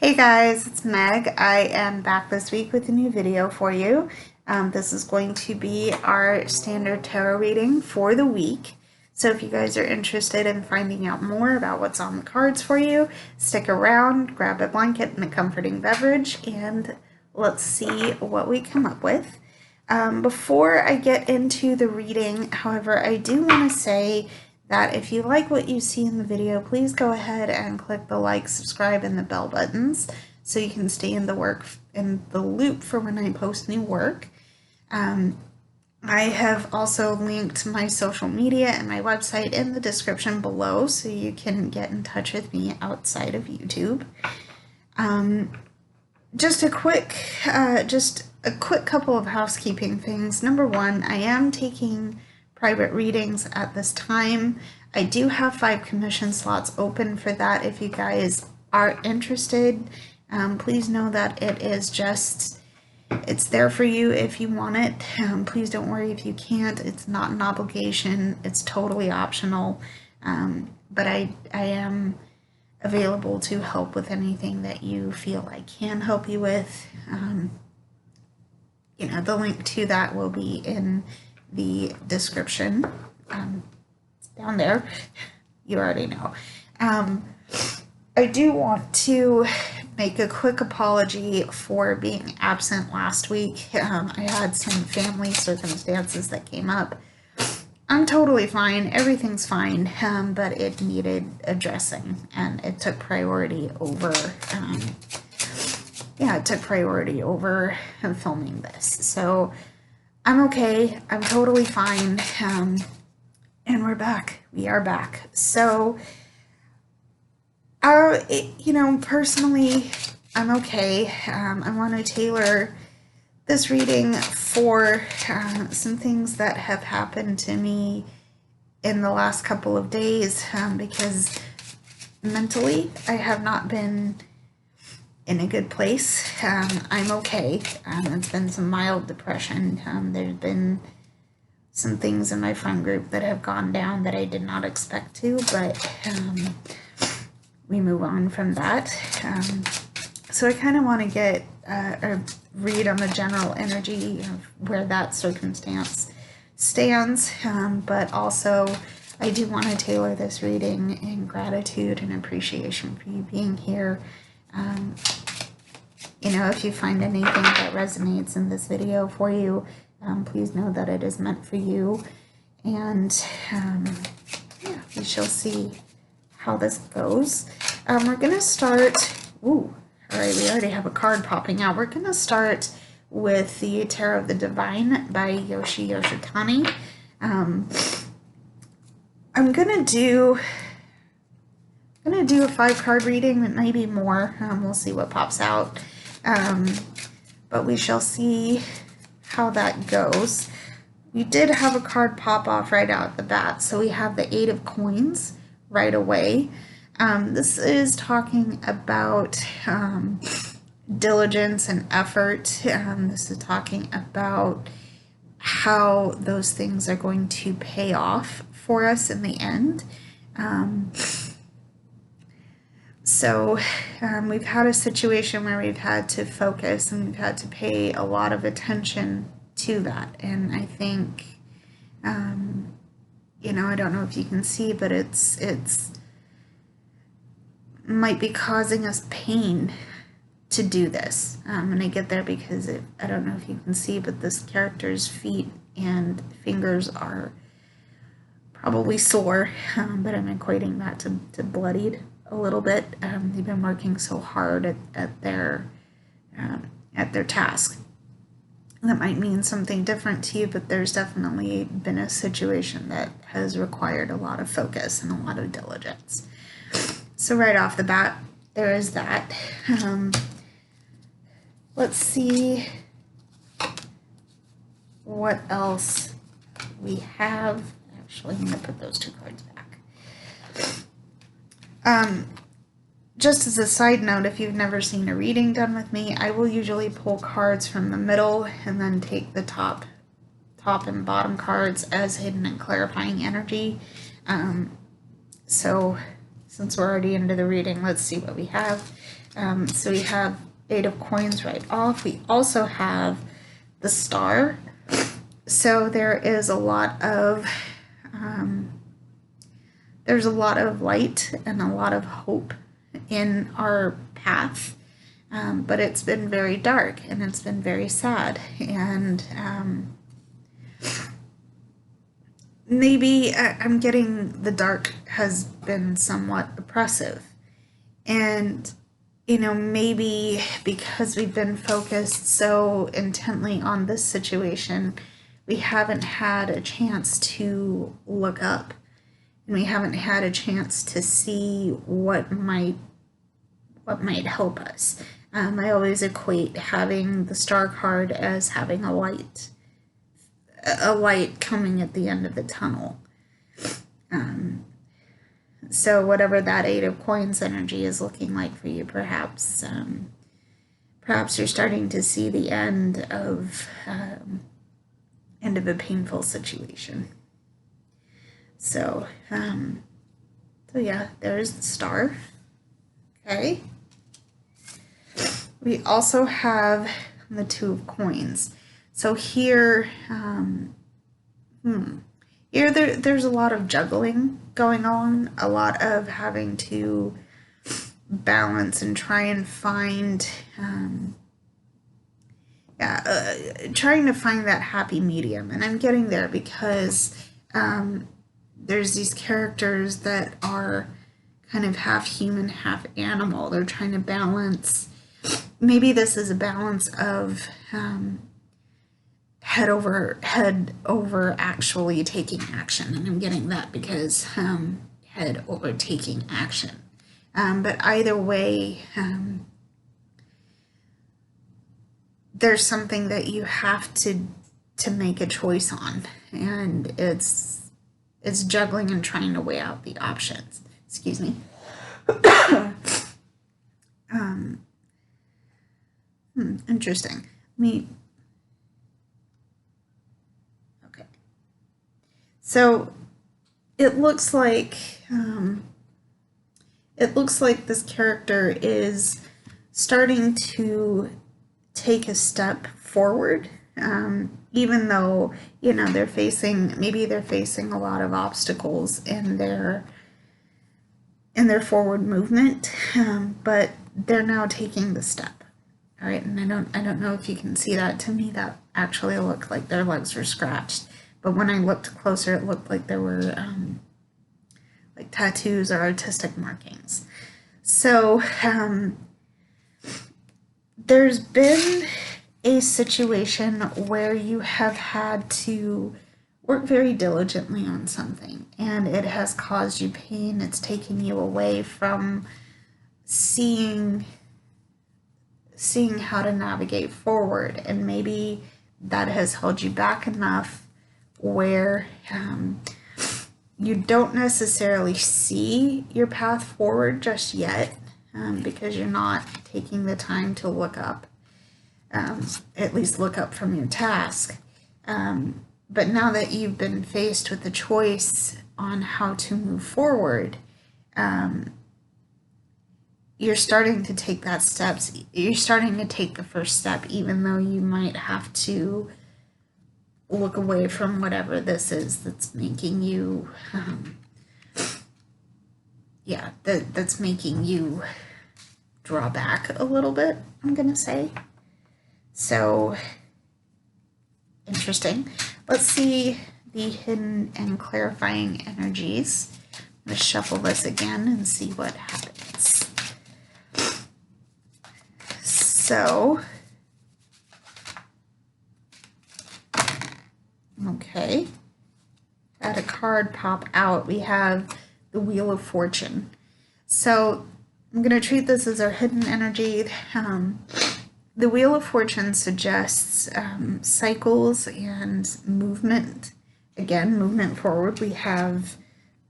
Hey guys, it's Meg. I am back this week with a new video for you. This is going to be our standard tarot reading for the week. So if you guys are interested in finding out more about what's on the cards for you, stick around, grab a blanket and a comforting beverage, and let's see what we come up with. Before I get into the reading, however, I do want to say that if you like what you see in the video, please go ahead and click the like, subscribe, and the bell buttons so you can stay in the loop for when I post new work. I have also linked my social media and my website in the description below so you can get in touch with me outside of YouTube. Just a quick couple of housekeeping things. Number one, I am taking private readings at this time. I do have 5 commission slots open for that. If you guys are interested, please know that it's there for you if you want it. Please don't worry if you can't. It's not an obligation. It's totally optional. But I am available to help with anything that you feel I can help you with. The link to that will be in the description. It's down there. You already know. I do want to make a quick apology for being absent last week. I had some family circumstances that came up. I'm totally fine. Everything's fine, but it needed addressing, and it took priority over. It took priority over filming this. So I'm okay. I'm totally fine. And we're back. We are back. So, personally, I'm okay. I want to tailor this reading for some things that have happened to me in the last couple of days, because mentally I have not been in a good place. I'm okay. It's been some mild depression. There's been some things in my friend group that have gone down that I did not expect to, but we move on from that. So I kind of want to get a read on the general energy of where that circumstance stands, but also I do want to tailor this reading in gratitude and appreciation for you being here. If you find anything that resonates in this video for you, please know that it is meant for you, and we shall see how this goes. We're going to start, all right, we already have a card popping out. We're going to start with the Tarot of the Divine by Yoshitani. I'm going to do a 5-card reading, it may be more. We'll see what pops out. But we shall see how that goes. We did have a card pop off right out the bat, so we have the 8 of Coins right away. This is talking about diligence and effort. This is talking about how those things are going to pay off for us in the end. So we've had a situation where we've had to focus and we've had to pay a lot of attention to that. And I think, I don't know if you can see, but it's might be causing us pain to do this. I'm going to get there because I don't know if you can see, but this character's feet and fingers are probably sore, but I'm equating that to bloodied a little bit. They've been working so hard at their task. That might mean something different to you, but there's definitely been a situation that has required a lot of focus and a lot of diligence. So right off the bat, there is that. Let's see what else we have. Actually, I'm going to put those 2 cards back. Just as a side note, if you've never seen a reading done with me, I will usually pull cards from the middle and then take the top and bottom cards as hidden and clarifying energy. So since we're already into the reading, let's see what we have. So we have 8 of Coins right off. We also have the Star. So there is a lot of there's a lot of light and a lot of hope in our path, but it's been very dark and it's been very sad, and maybe I'm getting the dark has been somewhat oppressive, and maybe because we've been focused so intently on this situation, we haven't had a chance to look up, and we haven't had a chance to see what might help us. I always equate having the Star card as having a light coming at the end of the tunnel. So whatever that 8 of Coins energy is looking like for you, perhaps you're starting to see the end of a painful situation. So yeah, there's the Star. Okay. We also have the 2 of Coins. So here, there's a lot of juggling going on, a lot of having to balance and try and find, trying to find that happy medium. And I'm getting there because there's these characters that are kind of half human, half animal. They're trying to balance. Maybe this is a balance of head over actually taking action, and I'm getting that because head over taking action. But either way, there's something that you have to make a choice on, and it's juggling and trying to weigh out the options. Excuse me. Interesting. Okay. So it looks like this character is starting to take a step forward, even though they're facing a lot of obstacles in their forward movement, but they're now taking the step. All right, and I don't know if you can see that. To me, that actually looked like their legs were scratched, but when I looked closer, it looked like there were like tattoos or artistic markings. So there's been a situation where you have had to work very diligently on something, and it has caused you pain. It's taken you away from seeing how to navigate forward, and maybe that has held you back enough where you don't necessarily see your path forward just yet, because you're not taking the time to look up, at least look up from your task. But now that you've been faced with the choice on how to move forward, you're starting to take that steps. You're starting to take the first step, even though you might have to look away from whatever this is that's making you, that's making you draw back a little bit, I'm gonna say. So, interesting. Let's see the hidden and clarifying energies. I'm gonna shuffle this again and see what happens. So, okay, had a card pop out. We have the Wheel of Fortune. So I'm going to treat this as our hidden energy. The Wheel of Fortune suggests cycles and movement. Again, movement forward. We have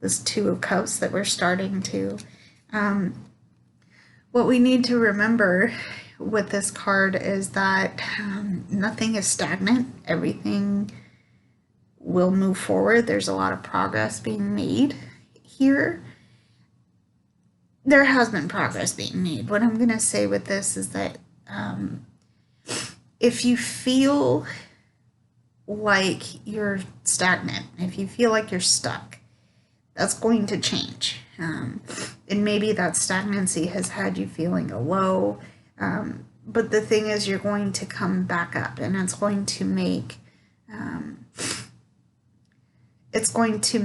this 2 of Cups that we're starting to. What we need to remember with this card is that nothing is stagnant. Everything will move forward. There's a lot of progress being made here. there has been progress being made. What I'm going to say with this is that if you feel like you're stagnant, if you feel like you're stuck, that's going to change. And maybe that stagnancy has had you feeling low. But the thing is, you're going to come back up, and it's going to make it's going to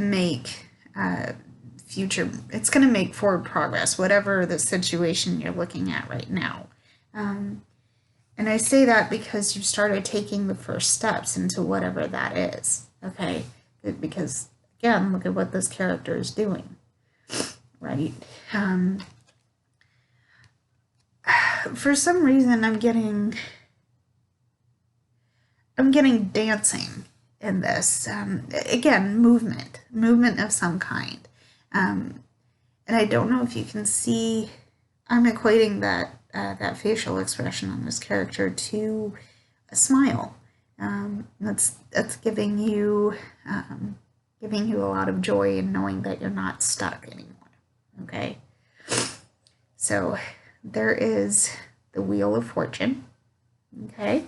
make forward progress, whatever the situation you're looking at right now. And I say that because you've started taking the first steps into whatever that is, okay? Because, again, look at what this character is doing, right? For some reason, I'm getting dancing in this. Again, movement of some kind. And I don't know if you can see, I'm equating that facial expression on this character to a smile. That's giving you a lot of joy in knowing that you're not stuck anymore. Okay, so there is the Wheel of Fortune. Okay,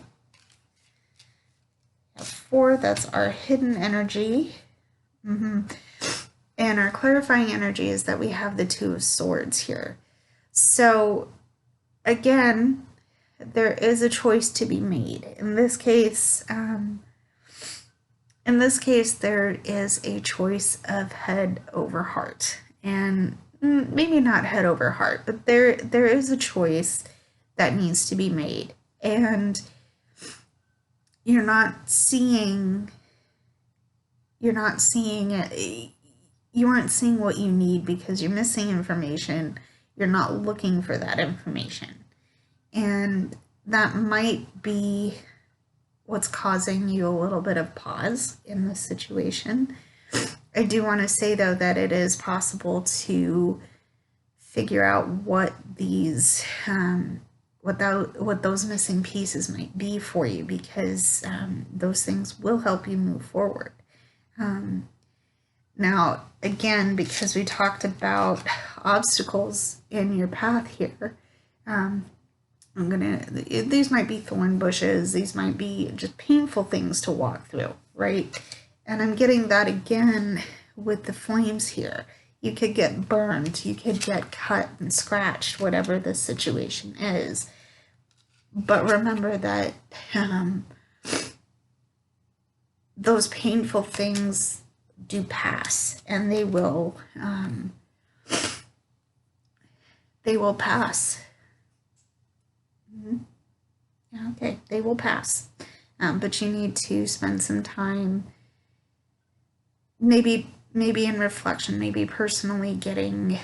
4. That's our hidden energy. And our clarifying energy is that we have the 2 of Swords here. So again, there is a choice to be made. In this case, there is a choice of head over heart. And maybe not head over heart, but there is a choice that needs to be made. And you're not seeing it. You aren't seeing what you need because you're missing information. You're not looking for that information. And that might be what's causing you a little bit of pause in this situation. I do want to say, though, that it is possible to figure out what these, what those missing pieces might be for you, because those things will help you move forward. Now, again, because we talked about obstacles in your path here, these might be thorn bushes, these might be just painful things to walk through, right? And I'm getting that again with the flames here. You could get burned, you could get cut and scratched, whatever the situation is. But remember that those painful things do pass, and they will pass. Okay, they will pass. But you need to spend some time, maybe in reflection, maybe personally getting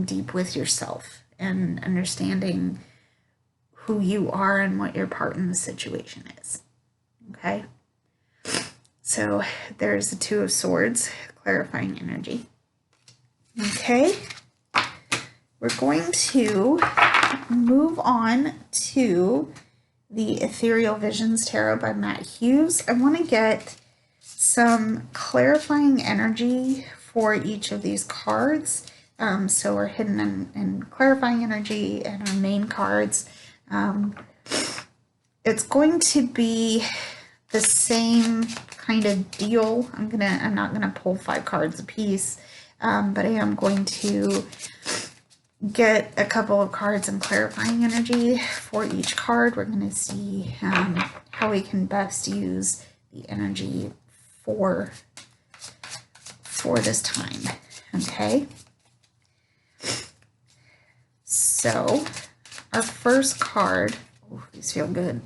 deep with yourself and understanding who you are and what your part in the situation is. Okay? So there's the 2 of Swords, clarifying energy. Okay? We're going to move on to the Ethereal Visions Tarot by Matt Hughes. I want to get some clarifying energy for each of these cards. So our hidden and clarifying energy and our main cards. It's going to be the same kind of deal. I'm not gonna pull 5 cards a piece, but I am going to get a couple of cards and clarifying energy for each card. We're going to see how we can best use the energy for this time. Okay. So our first card, oh, these feel good.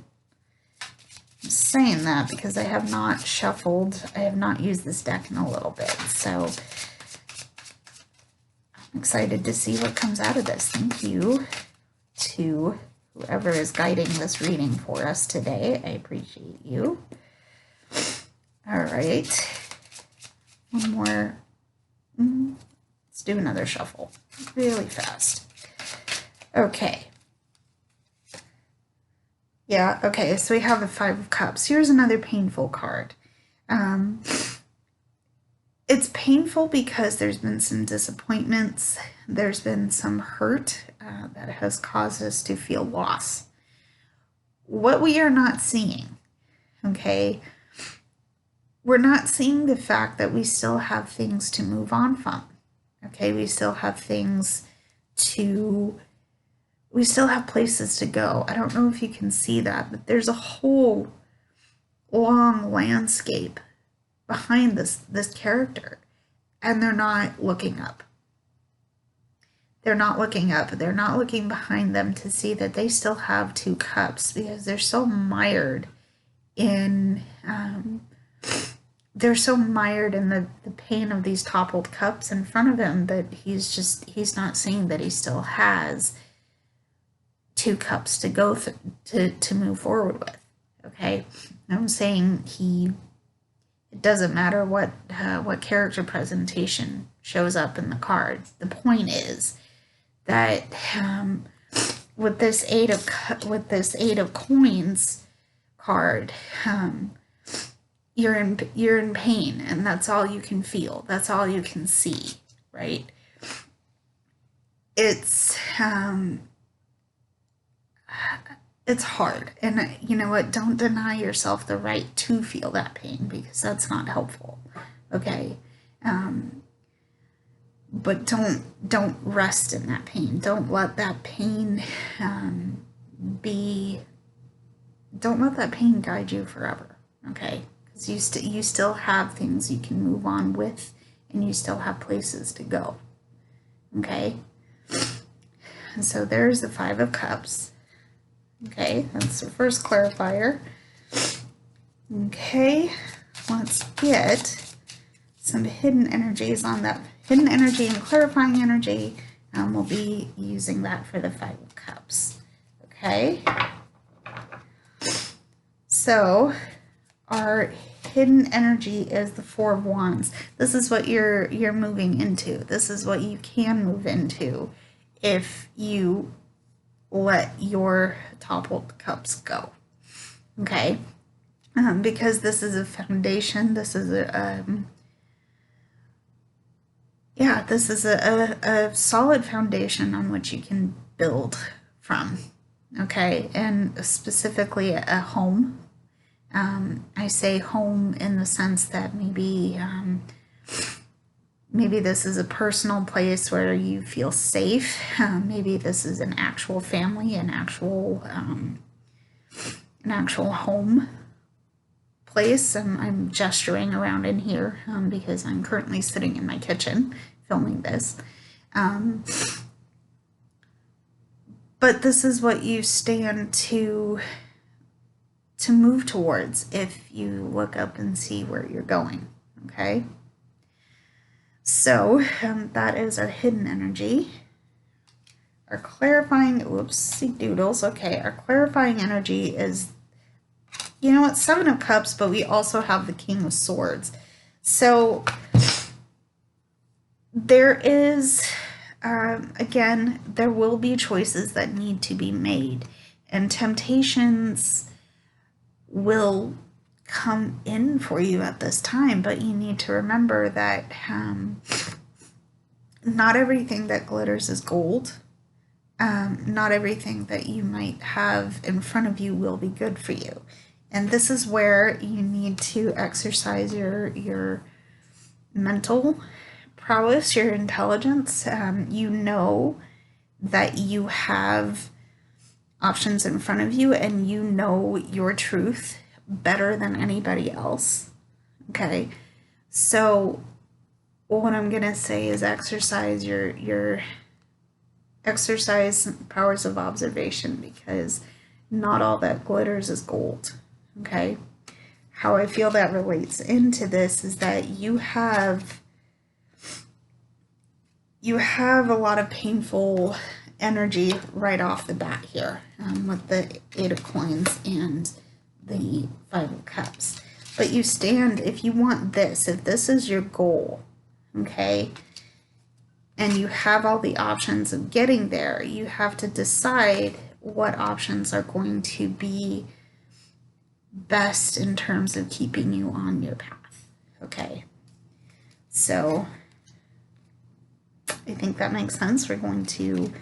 I'm saying that because I have not shuffled, I have not used this deck in a little bit, so I'm excited to see what comes out of this. Thank you to whoever is guiding this reading for us today. I appreciate you. All right, one more. Let's do another shuffle really fast. Okay. Yeah, okay, so we have the 5 of Cups. Here's another painful card. it's painful because there's been some disappointments. There's been some hurt that has caused us to feel loss. What we are not seeing, okay, we're not seeing the fact that we still have things to move on from. Okay, we still have things to, we still have places to go. I don't know if you can see that, but there's a whole long landscape behind this character, and they're not looking up. They're not looking up. They're not looking behind them to see that they still have 2 cups, because they're so mired in the pain of these toppled cups in front of him that he's not seeing that he still has 2 cups to go to move forward with. Okay, I'm saying it doesn't matter what character presentation shows up in the card. The point is that with this eight of coins card, you're in pain, and that's all you can feel. That's all you can see, right? It's hard, and you know what? Don't deny yourself the right to feel that pain, because that's not helpful. Okay, but don't rest in that pain. Don't let that pain Don't let that pain guide you forever. Okay, because you still have things you can move on with, and you still have places to go. Okay, and so there's the 5 of Cups. Okay, that's the first clarifier. Okay, let's get some hidden energies on that. Hidden energy and clarifying energy. We'll be using that for the 5 of Cups. Okay, so our hidden energy is the 4 of Wands. This is what you're moving into. This is what you can move into if you let your toppled cups go. Okay, because this is a foundation. This is this is a solid foundation on which you can build from. Okay, and specifically a home. I say home in the sense that maybe this is a personal place where you feel safe. Maybe this is an actual family, an actual home place. I'm gesturing around in here because I'm currently sitting in my kitchen filming this. But this is what you stand to move towards if you look up and see where you're going. Okay, so that is our hidden energy. Our clarifying, whoopsie doodles. Okay, our clarifying energy is, you know what, 7 of Cups, but we also have the King of Swords. So there is, again, there will be choices that need to be made, and temptations will come in for you at this time, but you need to remember that not everything that glitters is gold. Not everything that you might have in front of you will be good for you. And this is where you need to exercise your mental prowess, your intelligence. You know that you have options in front of you, and you know your truth better than anybody else. Okay, so what I'm gonna say is exercise your exercise powers of observation, because not all that glitters is gold. Okay, how I feel that relates into this is that you have a lot of painful energy right off the bat here with the 8 of Coins and the 5 of Cups. But you stand, if you want this, if this is your goal, okay, and you have all the options of getting there, you have to decide what options are going to be best in terms of keeping you on your path. Okay, So I think that makes sense. We're going to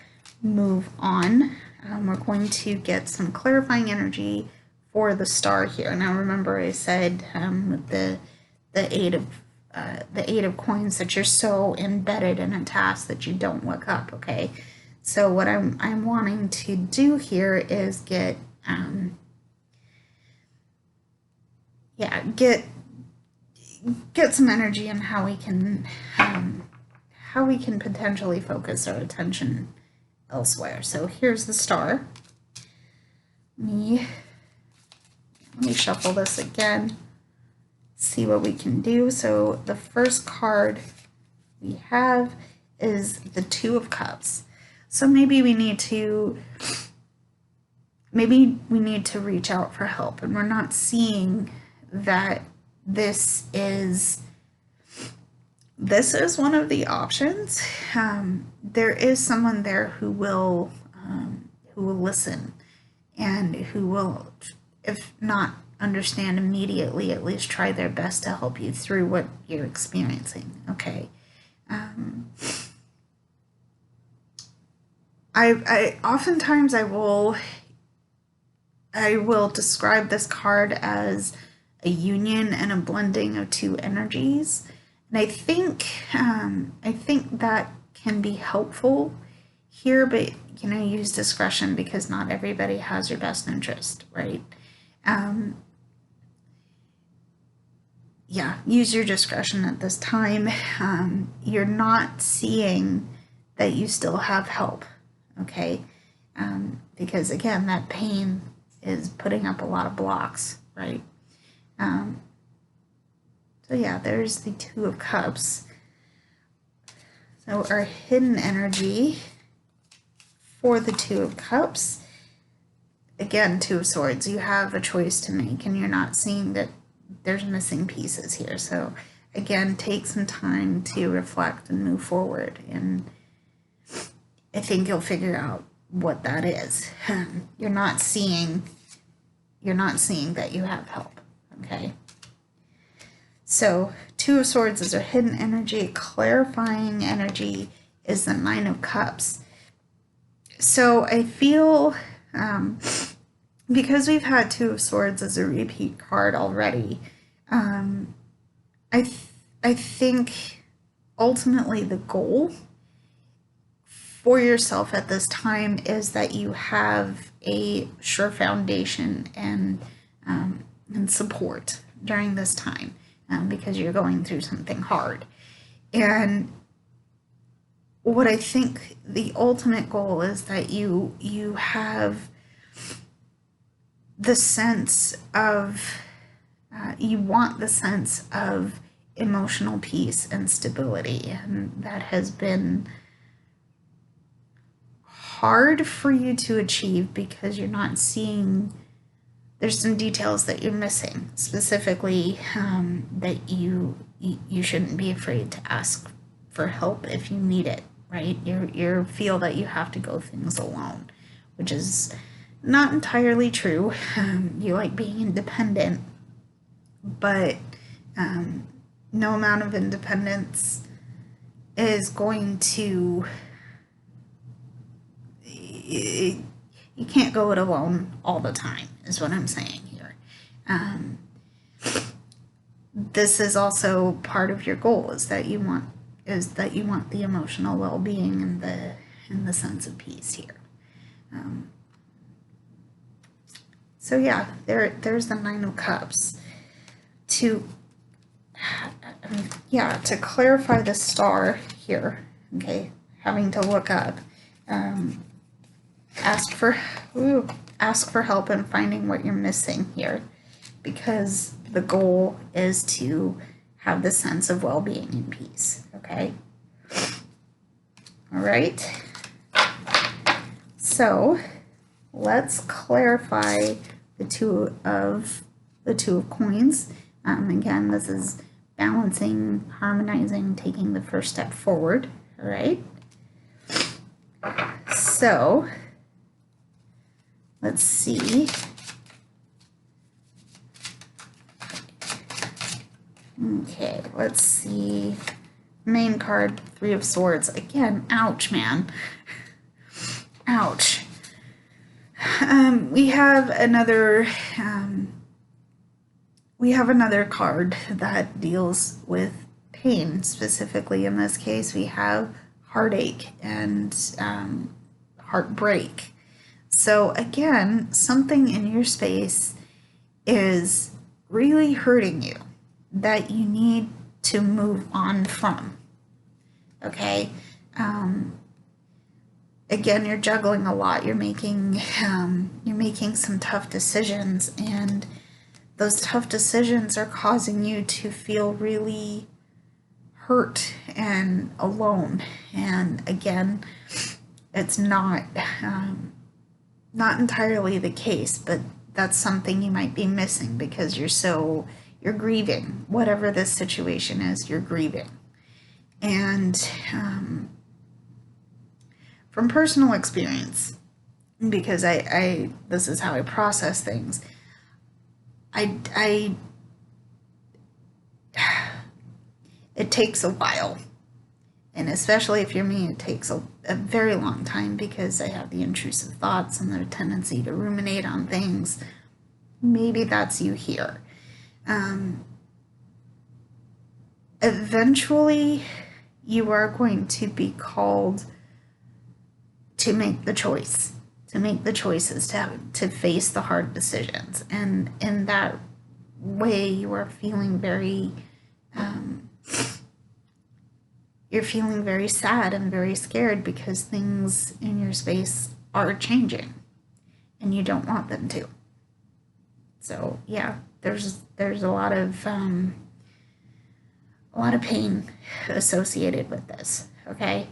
move on. We're going to get some clarifying energy for the star here. Now remember I said with the eight of coins that you're so embedded in a task that you don't look up, okay? So what I'm wanting to do here is get some energy on how we can potentially focus our attention elsewhere. So here's the star. Let me shuffle this again, see what we can do. So the first card we have is the Two of Cups. So maybe we need to reach out for help, and we're not seeing that this is one of the options. There is someone there who will listen, and who will, if not understand immediately, at least try their best to help you through what you're experiencing, okay? I oftentimes I will describe this card as a union and a blending of two energies, and I think that can be helpful here, but use discretion, because not everybody has your best interest, right? Yeah, use your discretion at this time. You're not seeing that you still have help, okay? Because again, that pain is putting up a lot of blocks, right? So yeah, there's the Two of Cups. So our hidden energy for the Two of Cups, again, Two of Swords, you have a choice to make, and you're not seeing that there's missing pieces here. So again, take some time to reflect and move forward, and I think you'll figure out what that is. You're not seeing that you have help, okay? So Two of Swords is our hidden energy. Clarifying energy is the Nine of Cups. So I feel, because we've had Two of Swords as a repeat card already, I think ultimately the goal for yourself at this time is that you have a sure foundation and support during this time, because you're going through something hard. And what I think the ultimate goal is that you have the sense of, you want the sense of emotional peace and stability, and that has been hard for you to achieve because you're not seeing, there's some details that you're missing, specifically that you shouldn't be afraid to ask for help if you need it, right? You feel that you have to go things alone, which is not entirely true. You like being independent, but no amount of independence is going to, you can't go it alone all the time, is what I'm saying here. This is also part of your goal, is that you want the emotional well-being and the sense of peace here. So yeah, there's the Nine of Cups. To clarify the star here, okay, having to look up, ask for help in finding what you're missing here, because the goal is to have the sense of well-being and peace, okay? All right. So let's clarify the two of coins. Again, this is balancing, harmonizing, taking the first step forward, all right? So let's see. Okay, let's see Main card, Three of Swords. Again, ouch, man. Ouch. We have another card that deals with pain. Specifically, in this case, we have heartache and heartbreak. So again, something in your space is really hurting you that you need to move on from. Okay? Again, you're juggling a lot. You're making some tough decisions, and those tough decisions are causing you to feel really hurt and alone. And again, it's not entirely the case, but that's something you might be missing because you're grieving. Whatever this situation is, you're grieving. And from personal experience, because I this is how I process things, it takes a while. And especially if you're me, it takes a very long time because I have the intrusive thoughts and the tendency to ruminate on things. Maybe that's you here. Eventually, you are going to be called to make the choices, to face the hard decisions. And in that way, you are feeling very... you're feeling very sad and very scared because things in your space are changing and you don't want them to. So yeah, there's a lot of pain associated with this. Okay.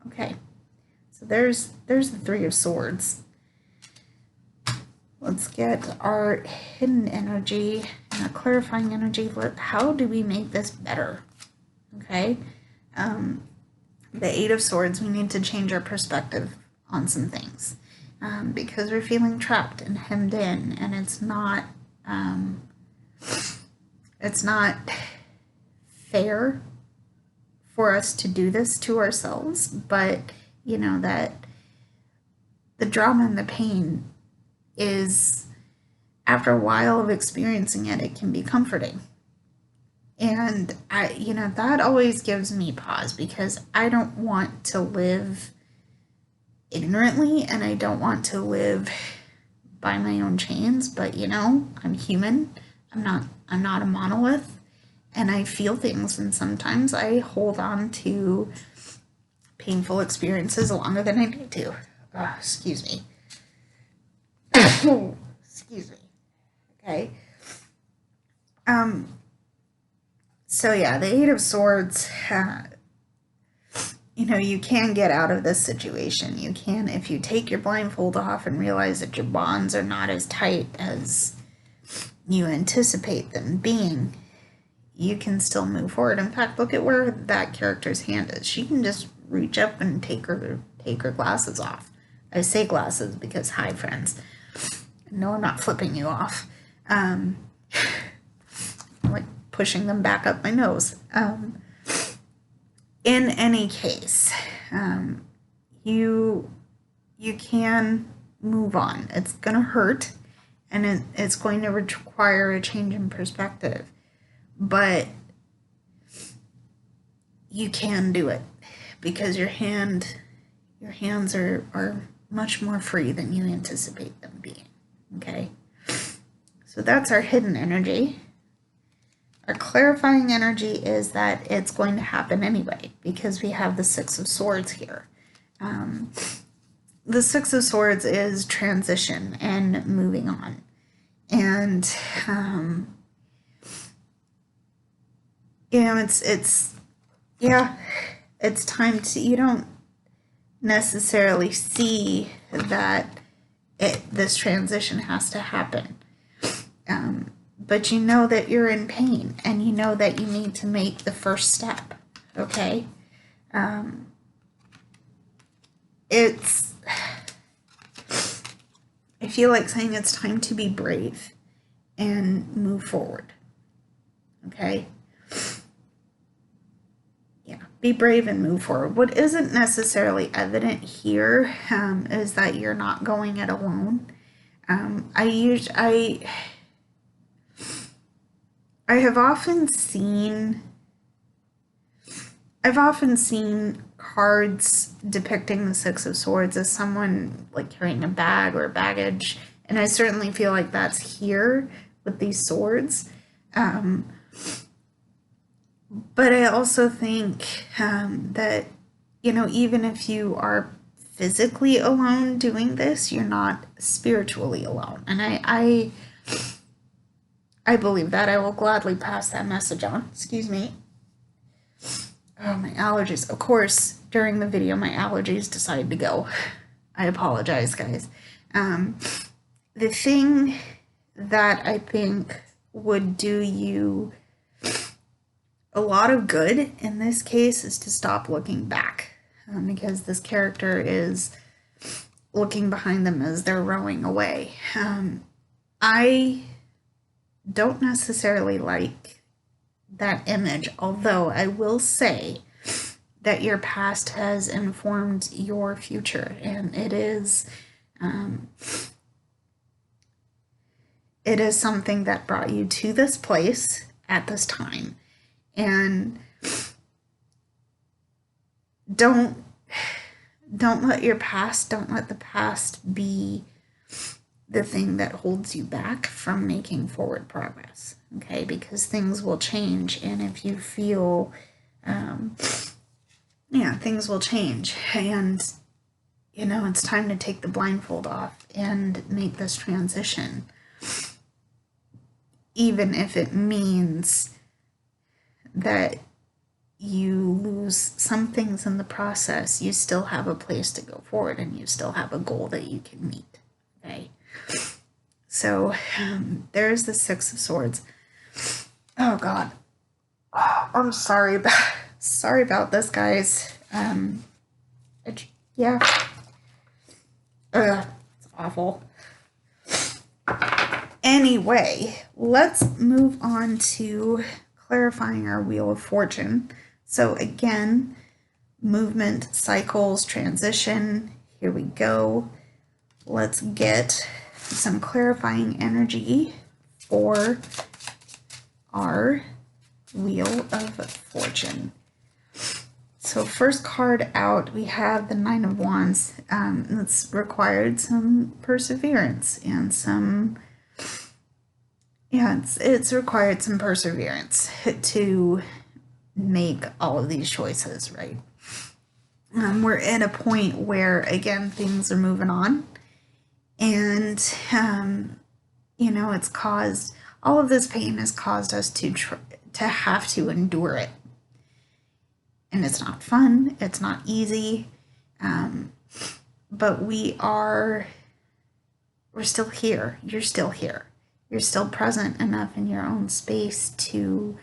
Okay. So there's the Three of Swords. Let's get our hidden energy and a clarifying energy. How do we make this better? Okay. The Eight of Swords, we need to change our perspective on some things. Because we're feeling trapped and hemmed in, and it's not fair for us to do this to ourselves, but you know that the drama and the pain is, after a while of experiencing it, it can be comforting. And that always gives me pause because I don't want to live ignorantly and I don't want to live by my own chains, but I'm human. I'm not a monolith, and I feel things, and sometimes I hold on to painful experiences longer than I need to. Excuse me. Excuse me. Okay. So yeah, the Eight of Swords, you can get out of this situation. You can, if you take your blindfold off and realize that your bonds are not as tight as you anticipate them being, you can still move forward. In fact, look at where that character's hand is. She can just reach up and take her glasses off. I say glasses because, hi, friends. No, I'm not flipping you off. I'm like pushing them back up my nose. In any case, you can move on. It's going to hurt, and it's going to require a change in perspective. But you can do it because your hands are much more free than you anticipate them being. Okay? So that's our hidden energy. Our clarifying energy is that it's going to happen anyway because we have the Six of Swords here. The Six of Swords is transition and moving on. And, it's time to, you don't necessarily see that this transition has to happen. But you know that you're in pain, and you know that you need to make the first step, okay? I feel like saying it's time to be brave and move forward. Okay? Yeah, be brave and move forward. What isn't necessarily evident here is that you're not going it alone. I have often seen cards depicting the Six of Swords as someone like carrying a bag or baggage, and I certainly feel like that's here with these swords. But I also think that, you know, even if you are physically alone doing this, you're not spiritually alone. And I believe that. I will gladly pass that message on. Excuse me. Oh, my allergies. Of course, during the video, my allergies decided to go. I apologize, guys. The thing that I think would do you a lot of good in this case is to stop looking back, because this character is looking behind them as they're rowing away. I don't necessarily like that image, although I will say that your past has informed your future, and it is something that brought you to this place at this time. And don't let the past be the thing that holds you back from making forward progress, okay? Because things will change, and if you feel, things will change, and, you know, it's time to take the blindfold off and make this transition, even if it means that you lose some things in the process. You still have a place to go forward, and you still have a goal that you can meet, okay? So there's the Six of Swords. Oh God, I'm sorry about this, guys. It's awful. Anyway, let's move on to clarifying our Wheel of Fortune. So again, movement, cycles, transition. Here we go. Let's get some clarifying energy for our Wheel of Fortune. So first card out, we have the Nine of Wands. It's required some perseverance and some... it's required some perseverance to make all of these choices, right? We're at a point where, again, things are moving on. And, you know, it's caused... all of this pain has caused us to have to endure it. And it's not fun. It's not easy. But we're still here. You're still here. You're still present enough in your own space to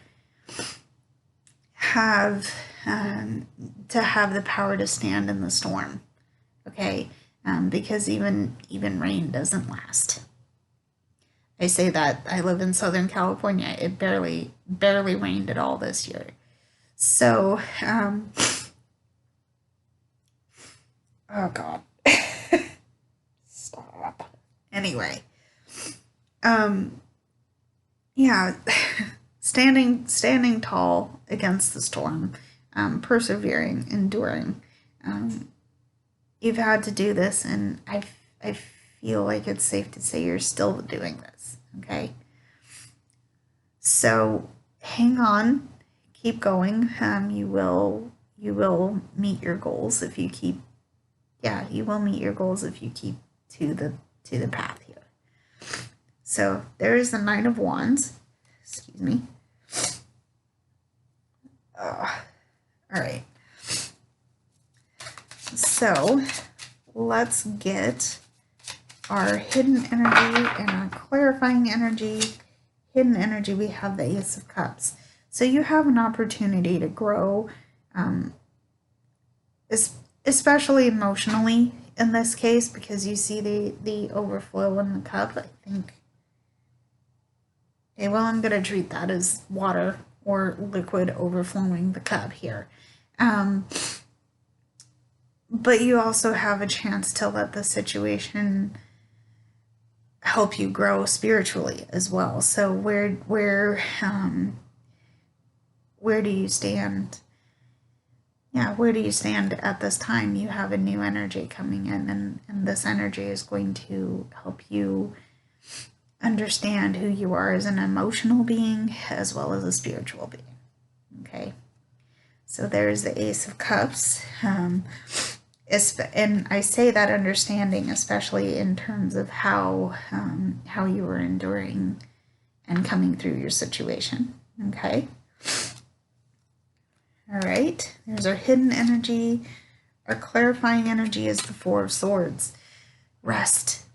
have the power to stand in the storm, okay? Because even rain doesn't last. I say that I live in Southern California. It barely rained at all this year. So, oh God, stop. Anyway. Standing tall against the storm, persevering, enduring. You've had to do this, and I feel like it's safe to say you're still doing this, okay? So hang on, keep going. You will meet your goals if you keep, you will meet your goals if you keep to the path here. So there's the Nine of Wands. Excuse me. All right. So let's get our hidden energy and our clarifying energy. Hidden energy, we have the Ace of Cups. So you have an opportunity to grow, especially emotionally in this case, because you see the overflow in the cup. I think Okay, well, I'm going to treat that as water or liquid overflowing the cup here. But you also have a chance to let the situation help you grow spiritually as well. So where do you stand? Yeah, where do you stand at this time? You have a new energy coming in, and this energy is going to help you understand who you are as an emotional being as well as a spiritual being. Okay, so there's the Ace of Cups. And I say that understanding especially in terms of how you were enduring and coming through your situation. Okay. All right, there's our hidden energy. Our clarifying energy is the Four of Swords. Rest.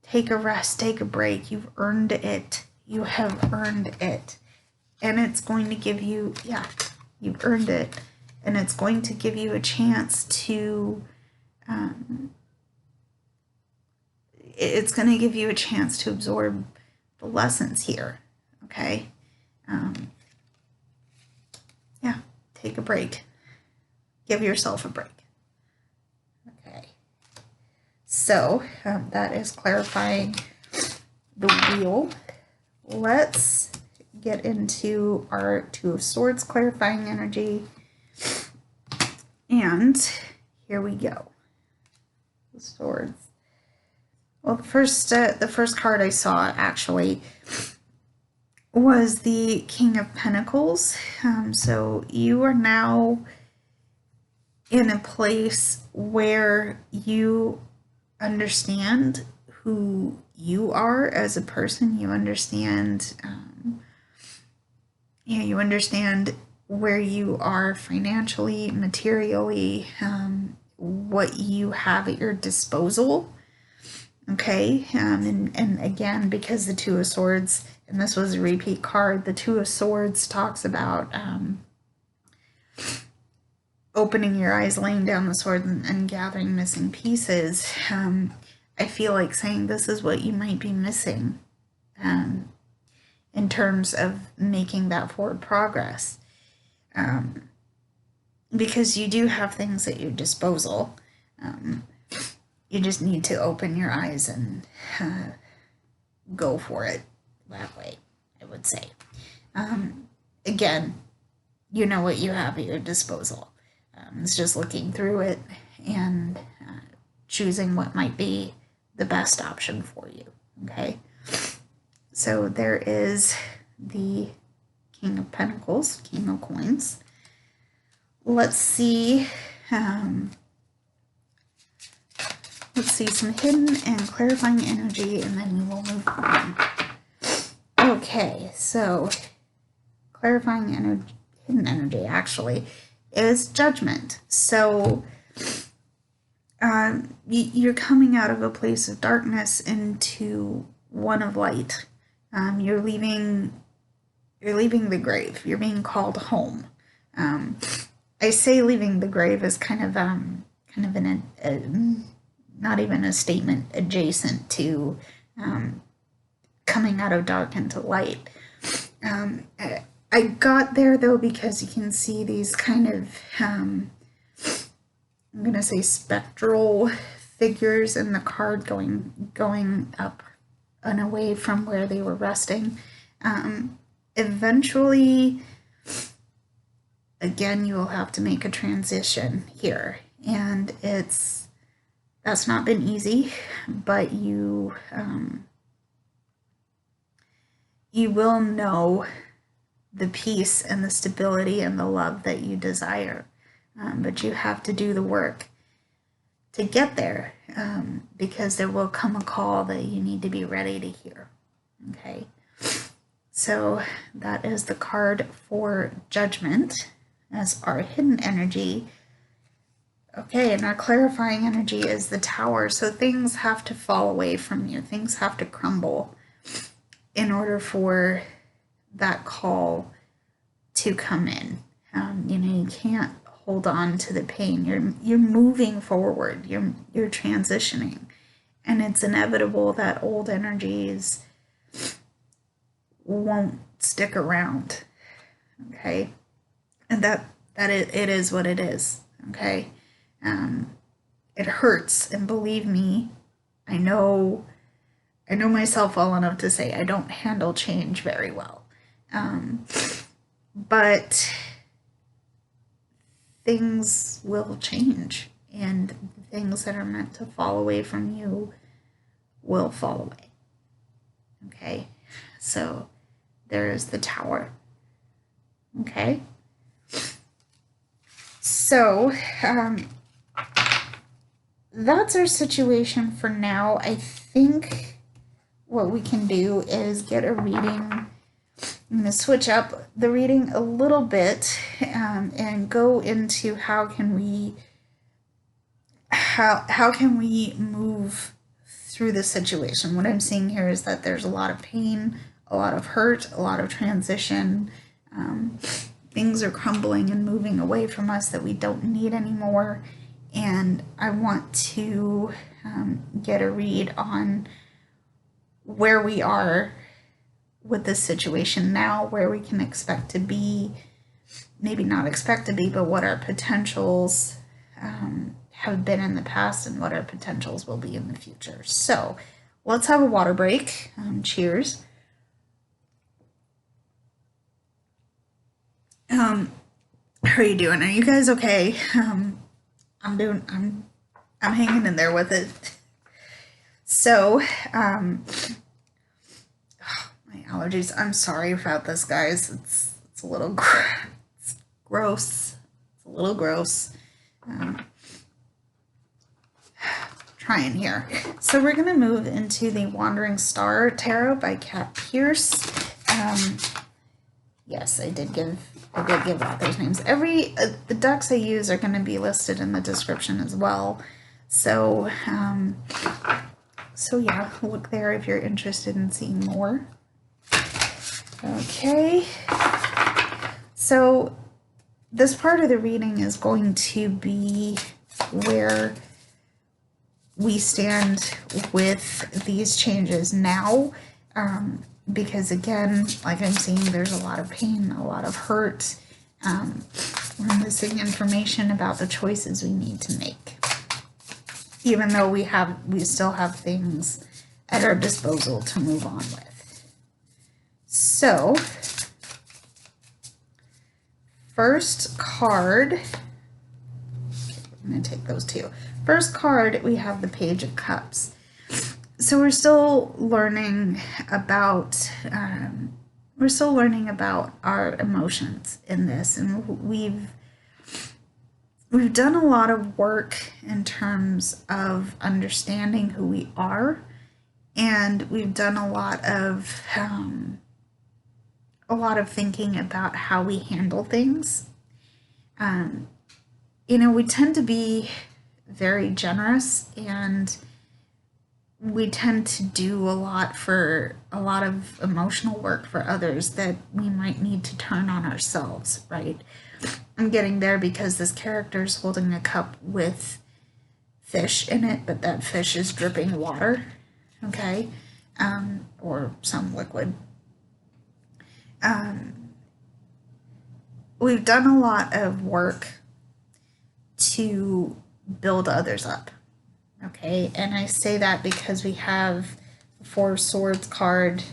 Take a rest, take a break. You've earned it. You have earned it. And it's going to give you, you've earned it. And it's going to give you a chance to, it's going to give you a chance to absorb the lessons here. Okay. Take a break. Give yourself a break. Okay. So that is clarifying the wheel. Let's get into our Two of Swords clarifying energy. And here we go. The Swords. Well, the first card I saw actually was the King of Pentacles. So you are now in a place where you understand who you are as a person. You understand, you understand where you are financially, materially, what you have at your disposal. Okay, and again, because the Two of Swords, and this was a repeat card, the Two of Swords talks about opening your eyes, laying down the sword, and gathering missing pieces. I feel like saying this is what you might be missing in terms of making that forward progress. Because you do have things at your disposal. You just need to open your eyes and go for it that way, I would say. Again, you know what you have at your disposal. It's just looking through it and choosing what might be the best option for you, okay? So there is the King of Pentacles, King of Coins. Let's see... let's see some hidden and clarifying energy, and then we will move on. Okay, so clarifying energy, hidden energy actually, is judgment. So you're coming out of a place of darkness into one of light. You're leaving the grave. You're being called home. I say leaving the grave is kind of not even a statement adjacent to coming out of dark into light. I got there though because you can see these kind of, I'm going to say spectral figures in the card going up and away from where they were resting. Eventually, again, you will have to make a transition here, and that's not been easy, but you will know the peace and the stability and the love that you desire. But you have to do the work to get there, because there will come a call that you need to be ready to hear. Okay, so that is the card for Judgment as our hidden energy. Okay, and our clarifying energy is the Tower. So things have to fall away from you. Things have to crumble in order for that call to come in. You can't hold on to the pain. You're moving forward. You're transitioning, and it's inevitable that old energies won't stick around, okay? And that it is what it is, okay? It hurts, and believe me, I know myself well enough to say I don't handle change very well. But things will change, and things that are meant to fall away from you will fall away. Okay? So there's the Tower. Okay? So, that's our situation for now. I think what we can do is get a reading. I'm going to switch up the reading a little bit and go into how can we move through the situation. What I'm seeing here is that there's a lot of pain, a lot of hurt, a lot of transition. Things are crumbling and moving away from us that we don't need anymore. And I want to get a read on where we are with this situation now, where we can expect to be, maybe not expect to be, but what our potentials have been in the past and what our potentials will be in the future. So let's have a water break. Cheers. How are you doing? Are you guys okay? I'm hanging in there with it. So, my allergies. I'm sorry about this, guys. It's a little gross. It's a little gross. Trying here. So we're gonna move into the Wandering Star Tarot by Kat Pierce. Yes, I did give authors' names. The decks I use are going to be listed in the description as well. So, yeah, look there if you're interested in seeing more. Okay. So this part of the reading is going to be where we stand with these changes now. Because again, like I'm seeing, there's a lot of pain, a lot of hurt. We're missing information about the choices we need to make. Even though we still have things at our disposal to move on with. So, first card, I'm going to take those two. First card, we have the Page of Cups. So we're still learning about our emotions in this, and we've done a lot of work in terms of understanding who we are, and we've done a lot of thinking about how we handle things. We tend to be very generous, and we tend to do a lot of emotional work for others that we might need to turn on ourselves, right? I'm getting there because this character is holding a cup with fish in it, but that fish is dripping water, okay? Or some liquid. We've done a lot of work to build others up. Okay, and I say that because we have the Four of Swords card.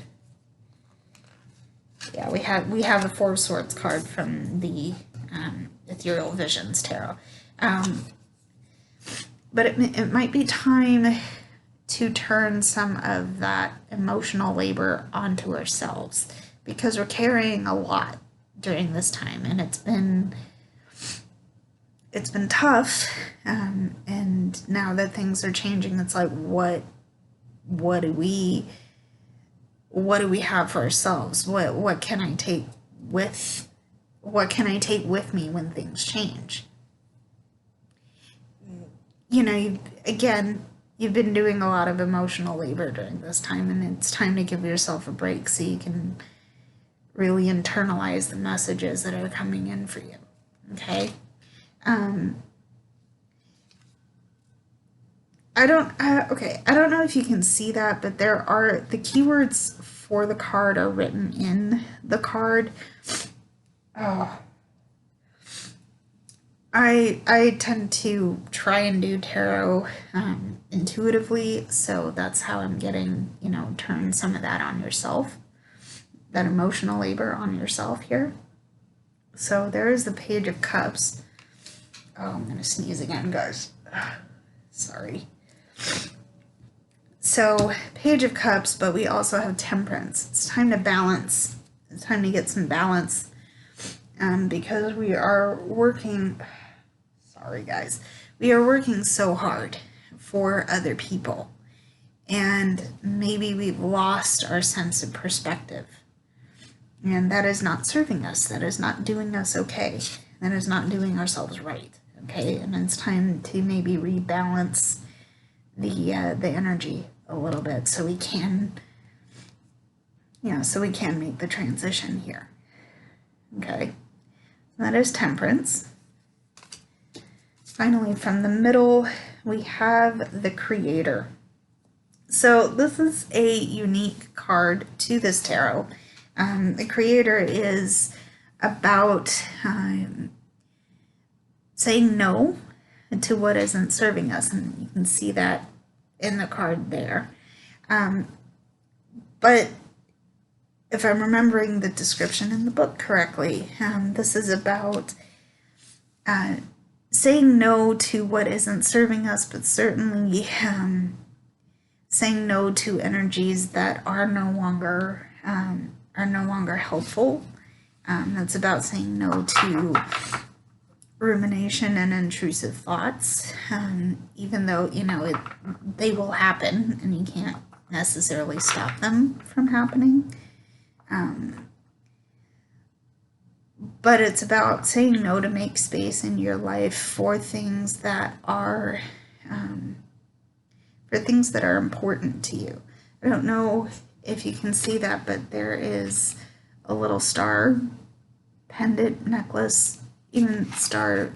Yeah, we have the Four of Swords card from the Ethereal Visions tarot. But it might be time to turn some of that emotional labor onto ourselves, because we're carrying a lot during this time, and it's been tough, and now that things are changing, it's like, what do we have for ourselves? What can I take with me when things change? You've been doing a lot of emotional labor during this time, and it's time to give yourself a break so you can really internalize the messages that are coming in for you. okay, I don't know if you can see that, but there are, the keywords for the card are written in the card. Oh. I tend to try and do tarot intuitively, so that's how I'm getting, turn some of that on yourself, that emotional labor on yourself here. So there is the Page of Cups. Oh, I'm gonna sneeze again, guys. Sorry. So, Page of Cups, but we also have Temperance. It's time to balance. It's time to get some balance because we are working... Sorry, guys. We are working so hard for other people, and maybe we've lost our sense of perspective, and that is not serving us. That is not doing us okay. That is not doing ourselves right, okay? And it's time to maybe rebalance the energy a little bit so we can, so we can make the transition here, okay? That is Temperance. Finally, from the middle, we have the Creator. So this is a unique card to this tarot. The Creator is about saying no to what isn't serving us, and you can see that in the card there. But if I'm remembering the description in the book correctly, this is about saying no to what isn't serving us, but certainly saying no to energies that are no longer helpful. That's about saying no to rumination and intrusive thoughts, even though they will happen and you can't necessarily stop them from happening. But it's about saying no to make space in your life for things that are important to you. I don't know if you can see that, but there is a little star pendant necklace, even star.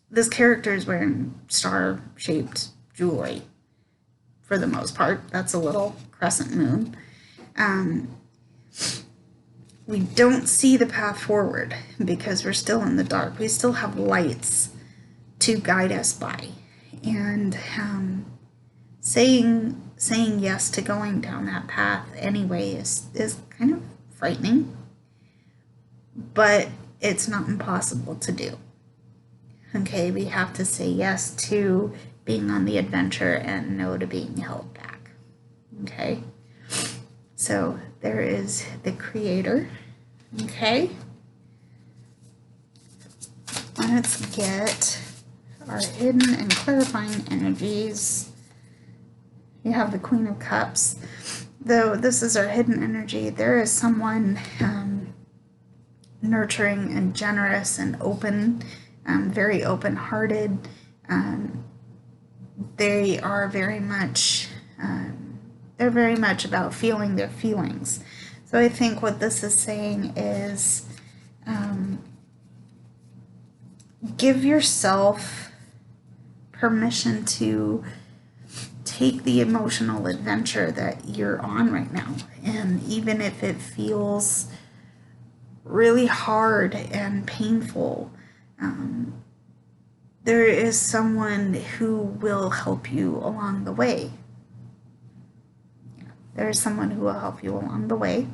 This character is wearing star-shaped jewelry for the most part. That's a little crescent moon. We don't see the path forward because we're still in the dark. We still have lights to guide us by. And saying yes to going down that path anyway is kind of frightening. But it's not impossible to do. Okay, we have to say yes to being on the adventure and no to being held back. Okay? So there is the Creator. Okay. Let's get our hidden and clarifying energies. You have the Queen of Cups. Though this is our hidden energy, there is someone nurturing and generous and open, very open-hearted. They are very much about feeling their feelings. So I think what this is saying is give yourself permission to take the emotional adventure that you're on right now. And even if it feels really hard and painful, there is someone who will help you along the way. There is someone who will help you along the way.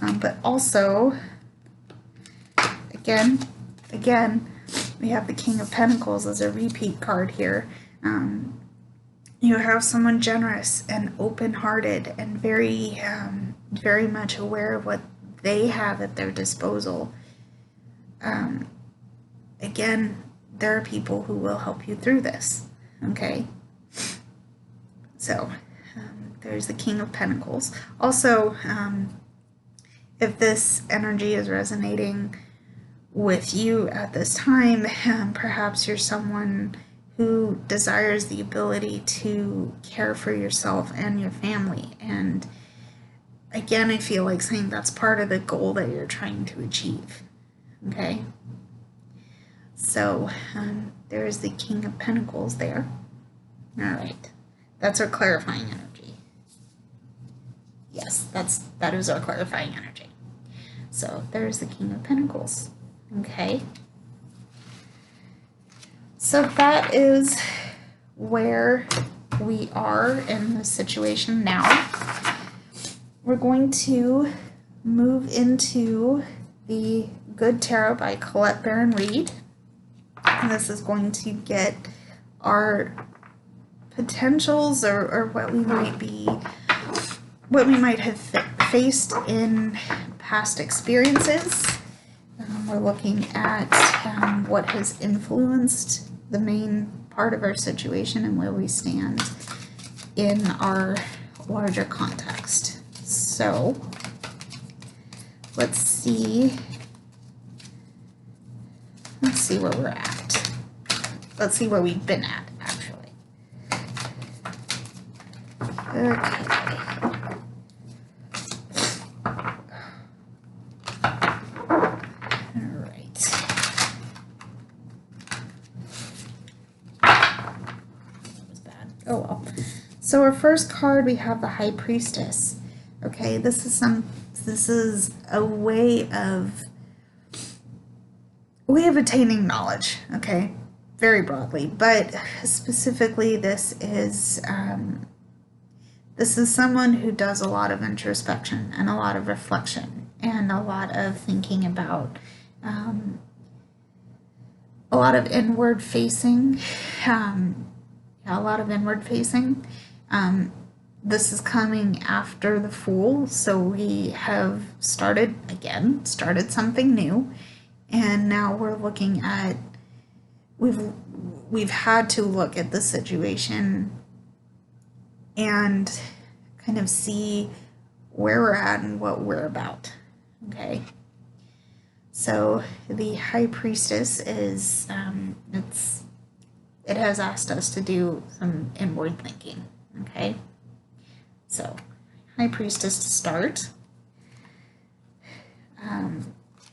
But also, again, we have the King of Pentacles as a repeat card here. You have someone generous and open-hearted and very much aware of what they have at their disposal. Again, there are people who will help you through this, okay? So, there's the King of Pentacles. Also, if this energy is resonating with you at this time, perhaps you're someone who desires the ability to care for yourself and your family. And again, I feel like saying that's part of the goal that you're trying to achieve. Okay? So there's the King of Pentacles there. All right, that's our clarifying energy. Yes, that is our clarifying energy. So there's the King of Pentacles. Okay. So that is where we are in the situation now. We're going to move into the Good Tarot by Colette Baron-Reid. And this is going to get our potentials or what we might have faced in past experiences. We're looking at what has influenced the main part of our situation and where we stand in our larger context. So let's see where we're at. Let's see where we've been at, actually. Okay. All right. That was bad. Oh well. So our first card, we have the High Priestess. Okay, this is a way of attaining knowledge, okay, very broadly, but specifically this is someone who does a lot of introspection and a lot of reflection and a lot of thinking about a lot of inward facing, this is coming after the Fool, so we have started something new. And now we're looking at, we've had to look at the situation and kind of see where we're at and what we're about, okay? So the High Priestess is, it has asked us to do some inward thinking, okay? So, High Priestess to start.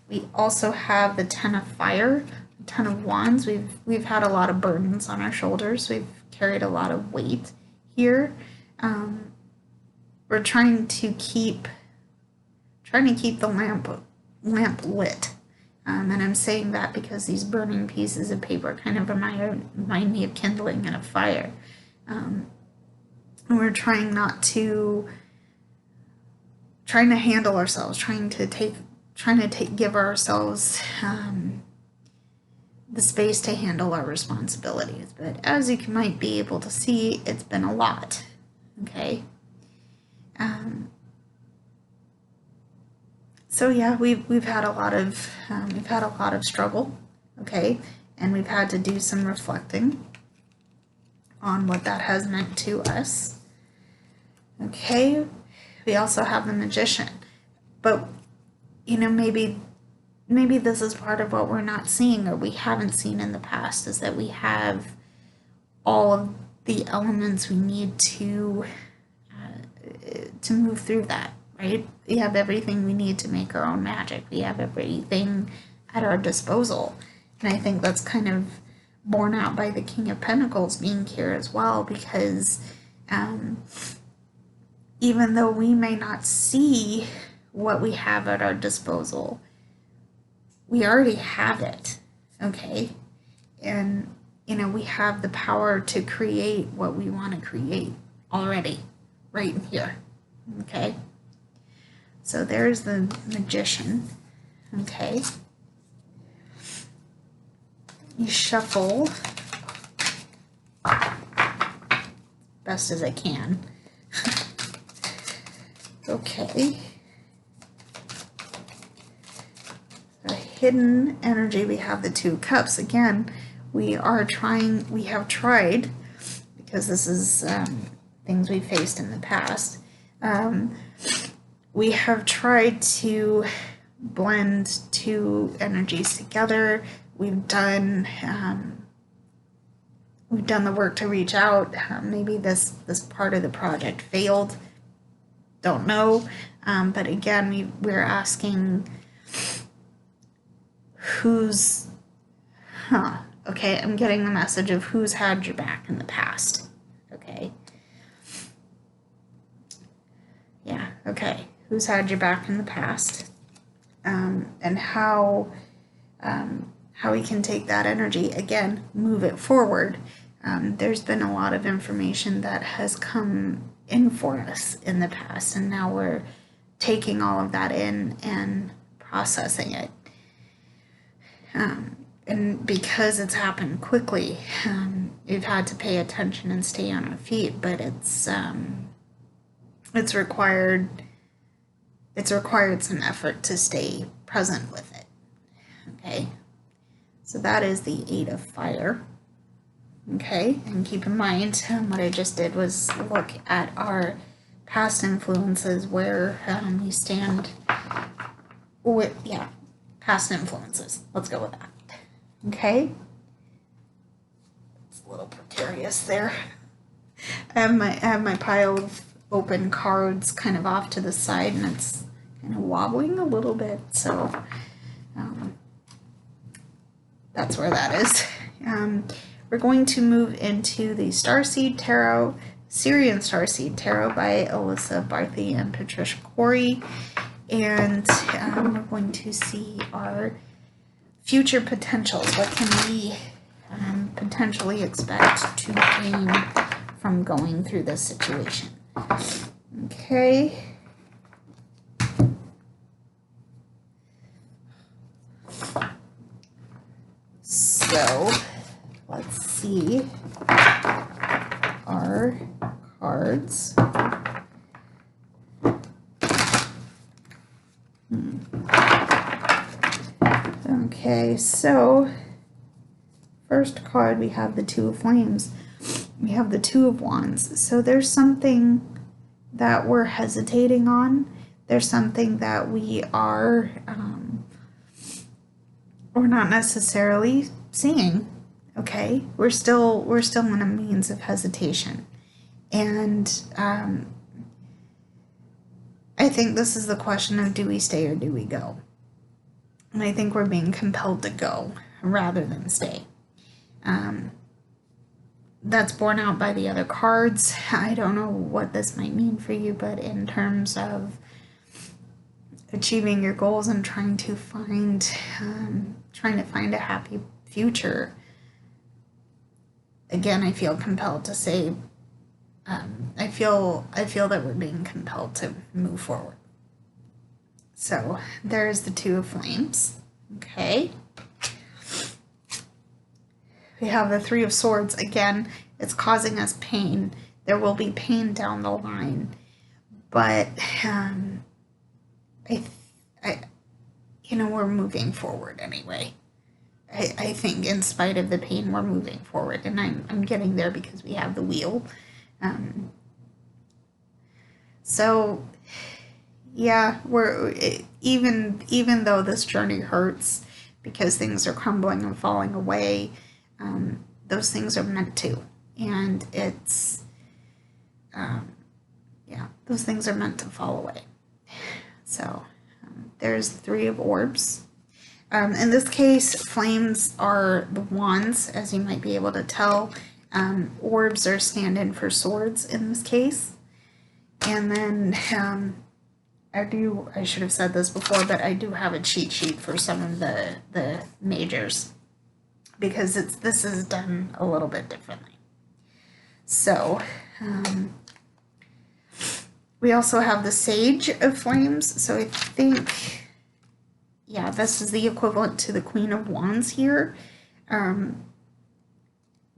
We also have the Ten of Fire, the Ten of Wands. We've had a lot of burdens on our shoulders. We've carried a lot of weight here. We're trying to keep the lamp lit. And I'm saying that because these burning pieces of paper kind of remind me of kindling and a fire. And we're trying to handle ourselves, trying to give ourselves the space to handle our responsibilities. But as you might be able to see, it's been a lot. Okay. So yeah, we've had a lot of struggle. Okay, and we've had to do some reflecting on what that has meant to us. Okay, we also have the Magician, but maybe this is part of what we're not seeing or we haven't seen in the past, is that we have all of the elements we need to move through that, right? We have everything we need to make our own magic. We have everything at our disposal. And I think that's kind of borne out by the King of Pentacles being here as well, because even though we may not see what we have at our disposal, we already have it, okay? And, we have the power to create what we want to create already, right here, okay? So there's the Magician, okay? You shuffle best as I can. Okay. The hidden energy, we have the Two of Cups. Again, we have tried, because this is things we faced in the past, we have tried to blend two energies together. We've done the work to reach out. Maybe this part of the project failed. Don't know. But again, we're asking who's Okay, I'm getting the message of who's had your back in the past. Okay. Yeah, okay. Who's had your back in the past. And how we can take that energy, again, move it forward. There's been a lot of information that has come in for us in the past, and now we're taking all of that in and processing it. And because it's happened quickly, we've had to pay attention and stay on our feet, but it's required some effort to stay present with it. Okay, so that is the 8 of Fire. Okay, and keep in mind what I just did was look at our past influences, where we stand with, past influences. Let's go with that. Okay, it's a little precarious there. I have my pile of open cards kind of off to the side, and it's kind of wobbling a little bit, so that's where that is. We're going to move into the Starseed Tarot, Sirian Starseed Tarot by Alysa, Barthi, and Patricia Cori, and we're going to see our future potentials. What can we potentially expect to gain from going through this situation? Okay. So, let's see our cards. Okay, so first card we have the Two of Flames. We have the Two of Wands. So there's something that we're hesitating on. There's something that we are we're not necessarily seeing. Okay, we're still in a means of hesitation, and I think this is the question of, do we stay or do we go? And I think we're being compelled to go rather than stay. That's borne out by the other cards. I don't know what this might mean for you, but in terms of achieving your goals and trying to find a happy future, again, I feel compelled to say, I feel that we're being compelled to move forward. So there's the Two of Flames. Okay. We have the Three of Swords. Again, it's causing us pain. There will be pain down the line, but we're moving forward anyway. I think in spite of the pain, we're moving forward, and I'm getting there because we have the Wheel. So yeah, we're even though this journey hurts because things are crumbling and falling away, those things are meant to, and it's those things are meant to fall away. So there's the Three of Orbs. In this case, flames are the wands, as you might be able to tell. Orbs are stand-in for swords in this case. And then I should have said this before, but I do have a cheat sheet for some of the majors, because this is done a little bit differently. So we also have the Sage of Flames. So I think, yeah, this is the equivalent to the Queen of Wands here.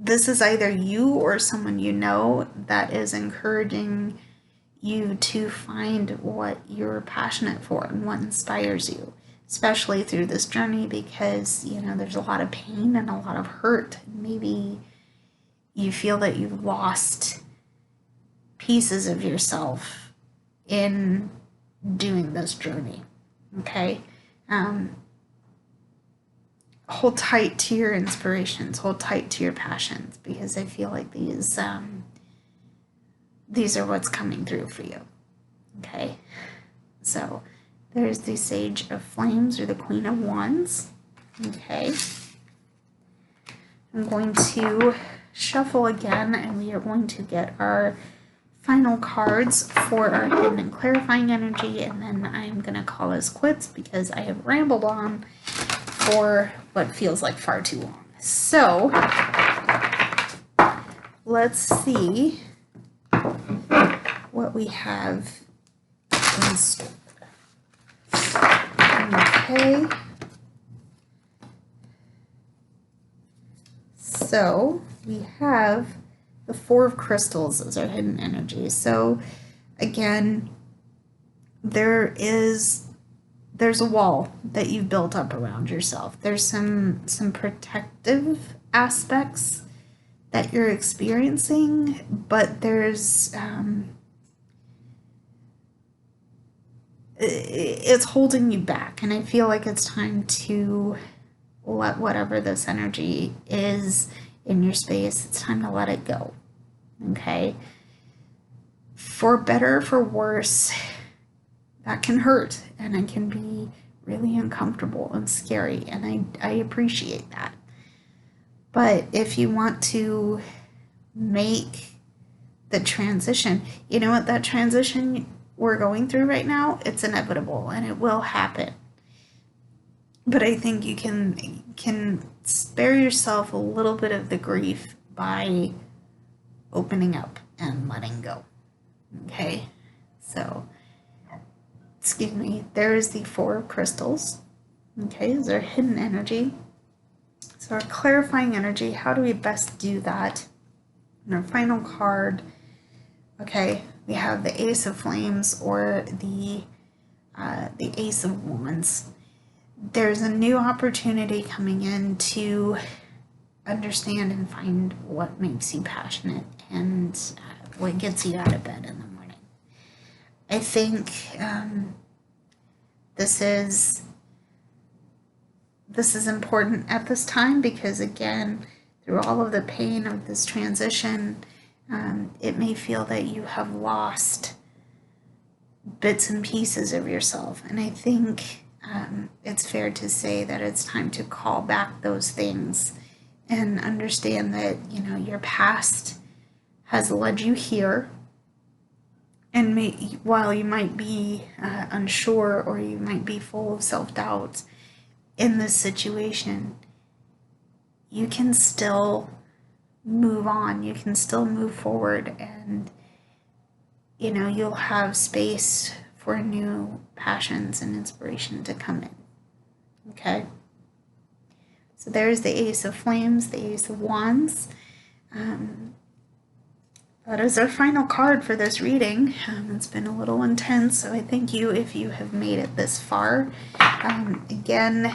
This is either you or someone you know that is encouraging you to find what you're passionate for and what inspires you, especially through this journey, because, there's a lot of pain and a lot of hurt. Maybe you feel that you've lost pieces of yourself in doing this journey. Okay? Hold tight to your inspirations, hold tight to your passions, because I feel like these are what's coming through for you. Okay? So there's the Sage of Flames, or the Queen of Wands. Okay? I'm going to shuffle again, and we are going to get our final cards for our hidden and clarifying energy, and then I'm going to call us quits because I have rambled on for what feels like far too long. So, let's see what we have in store. Okay. So, we have the Four of Crystals as our hidden energy. So, again, there's a wall that you've built up around yourself. There's some protective aspects that you're experiencing, but there's it's holding you back, and I feel like it's time to let whatever this energy is in your space, it's time to let it go. Okay? For better, for worse, that can hurt, and it can be really uncomfortable and scary, and I appreciate that. But if you want to make the transition, you know what, that transition we're going through right now, it's inevitable, and it will happen. But I think you can spare yourself a little bit of the grief by opening up and letting go. Okay? So, excuse me, there is the Four of Crystals. Okay, is our hidden energy. So our clarifying energy, how do we best do that? And our final card, okay, we have the Ace of Flames or the Ace of Wands. There's a new opportunity coming in to understand and find what makes you passionate and what gets you out of bed in the morning. I think this is important at this time because, again, through all of the pain of this transition, it may feel that you have lost bits and pieces of yourself. And I think it's fair to say that it's time to call back those things and understand that, you know, your past has led you here. And while you might be unsure or you might be full of self-doubt in this situation, you can still move on. You can still move forward, and, you know, you'll have space for new passions and inspiration to come in. Okay? So there's the Ace of Flames, the Ace of Wands. That is our final card for this reading. It's been a little intense, so I thank you if you have made it this far. Again,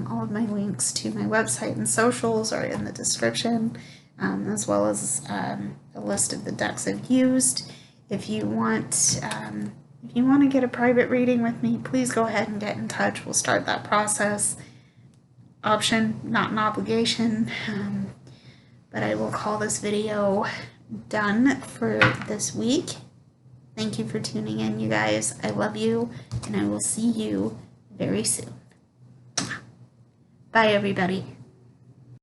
all of my links to my website and socials are in the description, as well as a list of the decks I've used. If you want to get a private reading with me, please go ahead and get in touch. We'll start that process. Option, not an obligation. But I will call this video done for this week. Thank you for tuning in, you guys. I love you, and I will see you very soon. Bye, everybody.